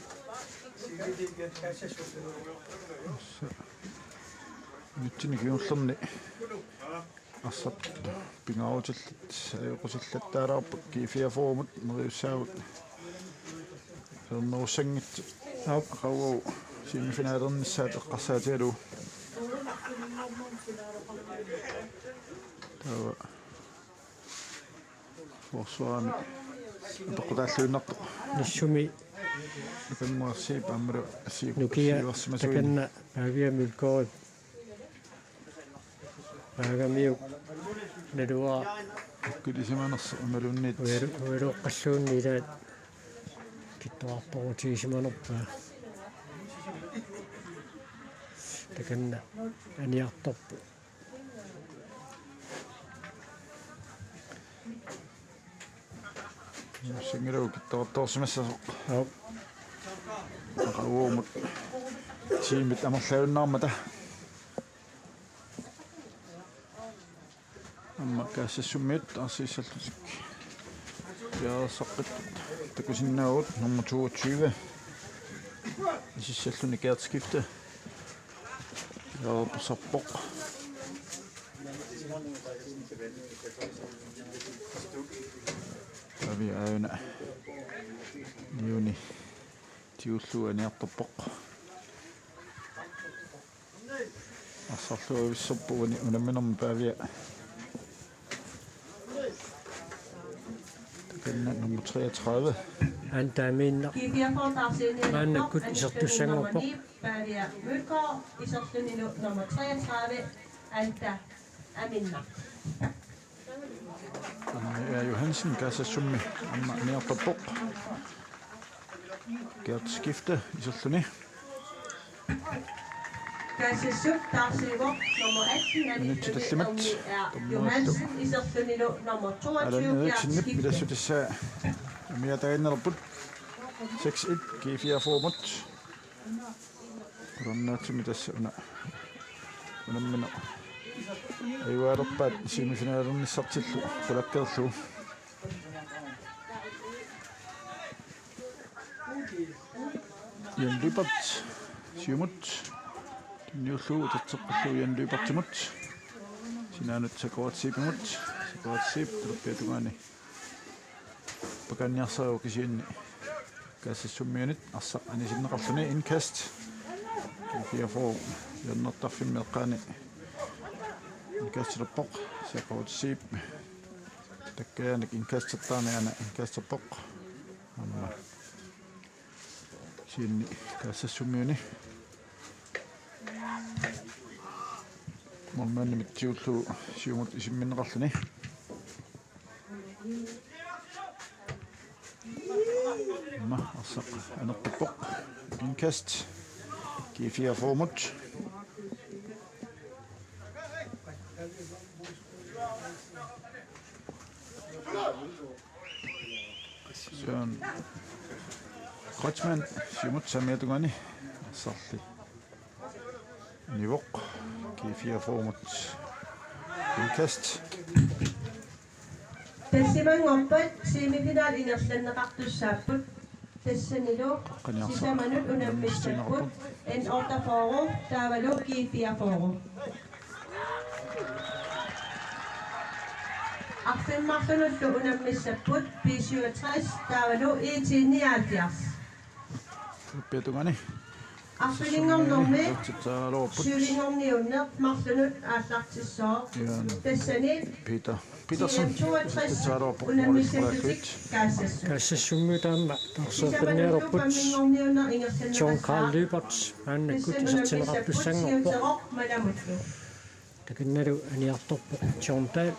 нутсини киуллерни арсап пингаутиллит аюқусиллаттаалаарпак кифиафоомут мериуссаагут ернеруссангит қавау семифинаалерниссаат эққарсаатиалу тава форсуами тоққутааллуиннартоқ ниссуми ипаммуарсип аммалу нукия сиуарсимасуини таканна авиамиккори агамиу налуа кулисиманерс амалуннит уеруоққаллуунниилаат киттуарторутигисиманерпаа таканна аниарторпу сингилау киттуарторсимассасоқ ау ақауумут тимит амерлауннаармата каассассуммиут арсииссаллутик яасаққит такусиннаавут номер 22 исиссаллуни кеартскифте яапсарпоқ ави аана юни тиуллуаниарторпоқ ассарлуависсорпугани унамминерма паавиа такенна номер 33 антаамиинна мааннаккут исертуссангорпоқ Paalia Mykko, isortuninu nummer 33, Anta Aminna. Ja Johansen kaassasummi amma niartorpoq kiertskifte iserluni Kaassasup taarsiivoq nummer 18 Johansen, isortuninu nummer 22, alanneritsinnip kiertskifte. milassutissa miatagиннерпут 6-1 G4-formut ronnaatimi tassa unammina aiwaalerpaat semifinaalernissartillu qulakkerlu Jan-Lübert siumut niullu tatseqqallu Jan-Lübertimut sinaanut sakuatsiipimut sakuatsiip tulappiatugaani pakanniarsaruu kisiinni kaassasummiunit arsa anisinneqarluni inkast G4 jannertarfimmeeqqaani inkastilappoq saquutsiip takkaanik inkassertaaniana inkasserpoq amma siini kaassasummiuni mommanni mittiullu siumut isimminneqarluni amma arsaq anertippoq inkast G4-formut Søren Kreutzmann siumut samiatugani sarli nivoq G4-formut inkast Tassimangorpat semifinal inerlanneqartussaaput tassanilu sisamanut unammissapput en ortaforu taavalu G4-foru Arfimmarlunullu unammissapput P67 taavalu E79 Petugani Arfilingornormi Titsaalorput Sylingorniunneq marlunut aallartissoo tassani Petersen Titsaalorput unammissaputik kaassassu каассассуммутаама персоорпинниаруппут John Carl Lübert мааннаккут исертинеқартуссангорпоқ такинналу аниарторпоқ John Dahl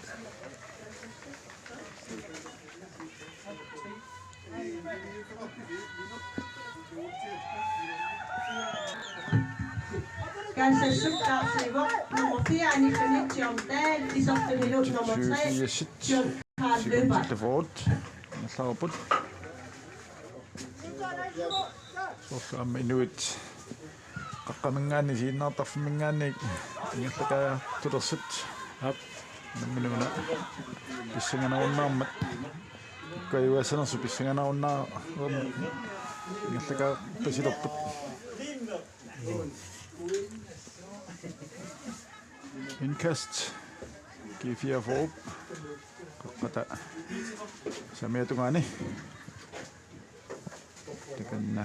Kaassasup taarsiivoq nummer 4 aniffunit John Dahl isortunilu nummer 3 John Carl Lübert Lefort nallarput sorlu amma inuit qaqqamingaanni siinnaartarfimmingaanni ingerlaka tulersut ап namminuna pissanganarunnaarmat kaiuassanersu pissanganarunnar ingerlaka pasilerput inkast G4 forop qaqqata samiatugani takanna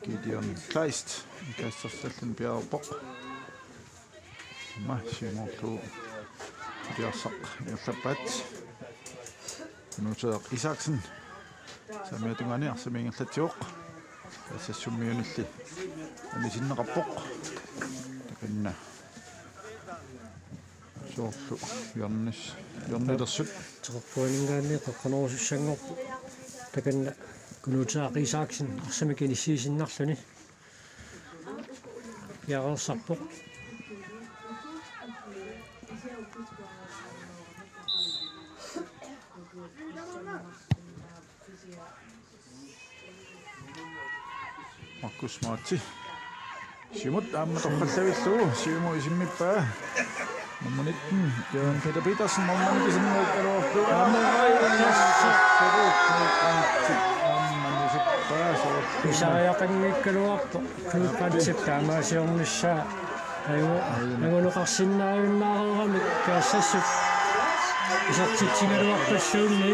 Gideon Kleist inkastarsallan piarpoq ma simorlu piarsaq erlappat nuuteq Isaksen samiatugani arsamingerlatioq kassasummiunilli anisinneqarpoq takanna soorlu yornilersut теқарпуанингаанни қеққанерусуссангорпу таканна кунутаақисааксин арсамикиниссиисиннарлуни яарсарпоқ Markus Marti simut amma torqallавиллуу сиуму исиммиппаа Mammanit. Jön Peter Petersen mamman kisin moikkaruoktu. Isaajakannikkaluarpo kluuppansip taamaasiornissaa aguluqarsinnaajunnaarerami kaassassup isartitsingaluarpassuunni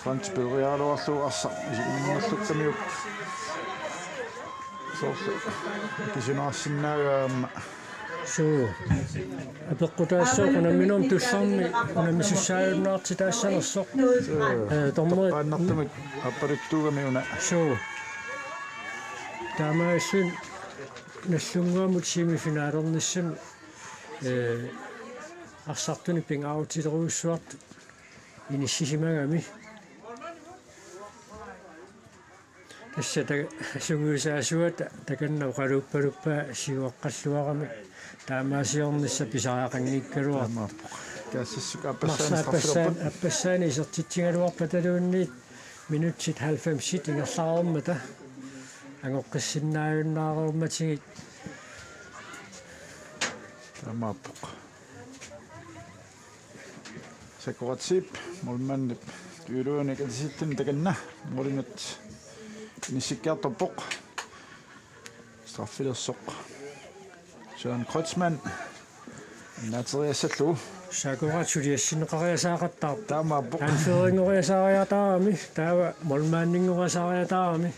Frans Børialuarlu arsa isinnerlukkamiuk. Soorlu kisunarsinnaagaamma. suu apeqqutaassuuqunamminum tullarmi unamisussaajuunnaarti taassanersoq tormeri Paannartumik apparuttuugamiuna. suu taamaassuun наллунгуамут семифинаалерниссами арсартуни пингаутилеруйуссуарту иниссисимагами тассата сугуусаасуата таканнау қалууппалуппаа сиуаққаллуарами таамаасиорнисса писариақангиккалуарма Kaassissuk аппассаани исертитсингалуарпа талуунниит минутсит 90 ингерлаарэрмата ангоққиссиннааюннаарерматигит Tamappoq. Sakuratip mulmannip tuuluuni katisittin takanna mulingat nissikkiartorpoq straffilersoq Søren Kreutzmann naateriassallu сакуратсулиассинеқариасаақаттаар Tamappoq анферингориасаариатаарами таава молмааннингориасаариатаарами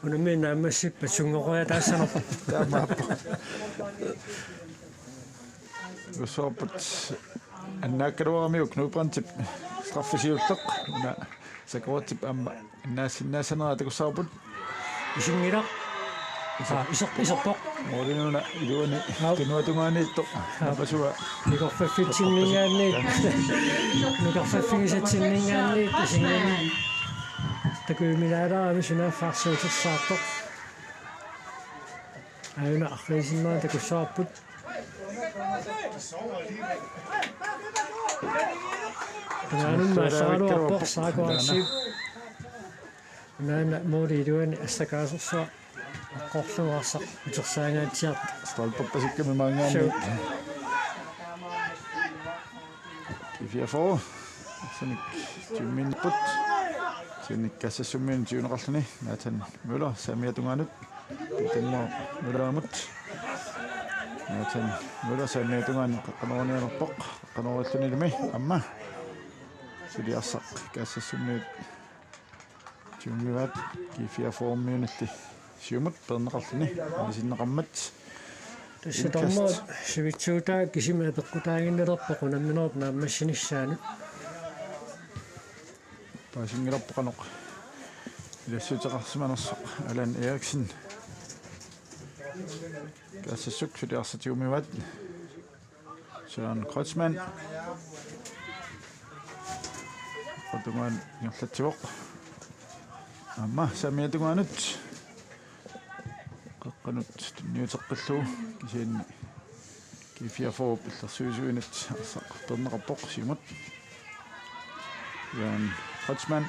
унами наамассиппа сунгориатаассанерпа Tamappoq Usorput annaakkaluaramiuk nuuprantip straffisiulleq una sakuratip amma naasinnaassanera takussaarput исингила исерпоқ Morinuna iluani tunuatungaaniitto napasuga никорфаффитсиннингаанниит никорфаффигисатсиннингаанниит исингани такуимилаалаарами сунаффаарсуутерсаартоқ аюна аррисиннера такуссаарпут наанун массааралуарпоқ саакуарсип наана моорилуани ассакаасерсуа аққорлуарсақ утерсаагаатсиарт stolperpasikkami maangaanni Kifiafo sanik timminput sinik kassasummiin tiuneqarluni naatan Møller saamiatungaanut pitanmo Mølleramut naatan Møller saamiatungaan qaqqanorunianerpoq qaqqanorullunilumi amma siliarsaq kassasummiut tiummivat Kifiaformiunalli siumut perneqarluni alisinneqarmat тассатормо сивитсуутаа кисима пеққутаагиннелерпоқ унамминерп нааммассиниссаанут Paasingilorpoqanoq ilassutеқарсиманерсоқ Алан Эриксен кассассук сулиарсатиумиват Søren Kreutzmann qatumaan ngерлатсивоқ амма самиатугаанут qaqqanut tunniuteqqalluu kisiinni Kifiafo pillersuisuinat arsaq perneqarpoq siumut Jan Kreutzmann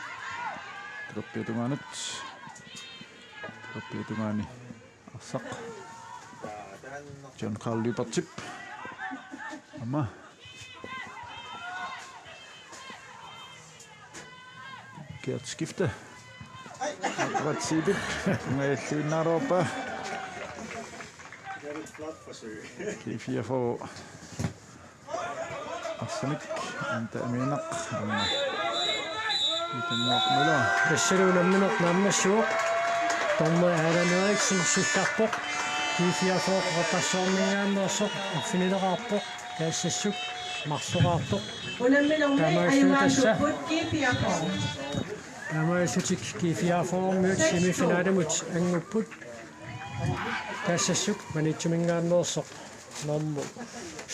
Troppiatungaani arsaq John Carl Lybertip amma Gert skifte Ratsibip ngaalluinnaarorpa Kifiafo arsanik anta aminaq amma итэннеқмула тассалуунамминеқ нааммассуоқ тормо Алан Эриксен сулларпоқ Kifiafo qatassоорнингааннерсоқ арфинилеқарпоқ каассассук марлуқаартоқ Unammilumme ayuaasupput Kifiafo. таамаасутик Kifiafoormiut семифинаалимут ангуппут каассассук манитсумингааннерсоқ норму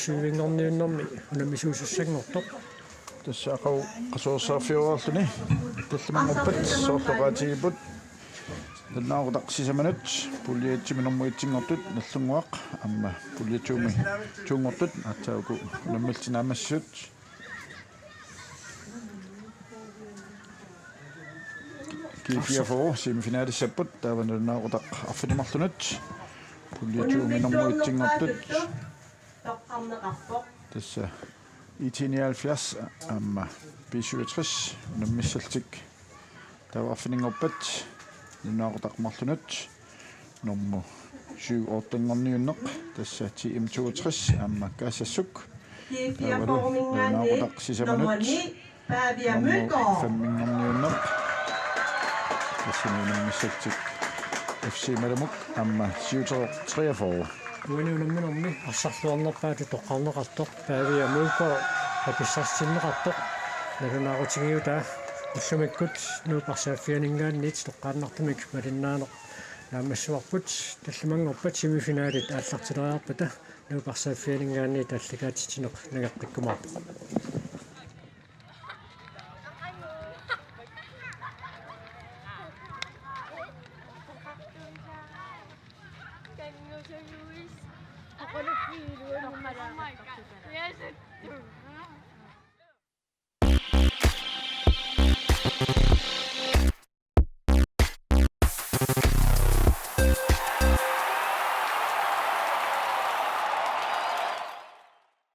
сювингорниуннэрми унамисуусуссангортоқ тассаақау қасуорсааффиуарлуни талламангуппат соорлоqaатигиппут таннаақутақсисаманут пулиатсиминэрмуитсингортут наллунгуақ амма пулиатсууми туунгортут аатсааку наммалсиут KPF semifinaalissaput taavanunnaaqutaq arfinimarlunut pulliatuuminormuitsinngortut тоққарнеқарпоқ тасса 1970 амма B67 наммиссалтик таварфинингорпат нуннаақутақмарлунут норму 7 ортангорниуннеқ тасса TM62 амма каассассук нуннаақутақ сисаманут Fabia Mølgaard. фаммингорниуннеқ тассинунаммиссалтик FC Malamuk амма 743 уинунамминорми арсарлуарнерпаату тоққарнеқартоқ паавиа мулпо аписсарсиннеқартоқ налунаагутигиута уллумиккут нуупарсааффианингааннит тоққааннартумик малиннаанеқ наамассуарпут таллимангорпат семифиналит ааллартилериарпата нуупарсааффианингааннит аллагаатитинеқ нагаққиккумаарпа Ako na feel. Oh my God. Yes, it's true.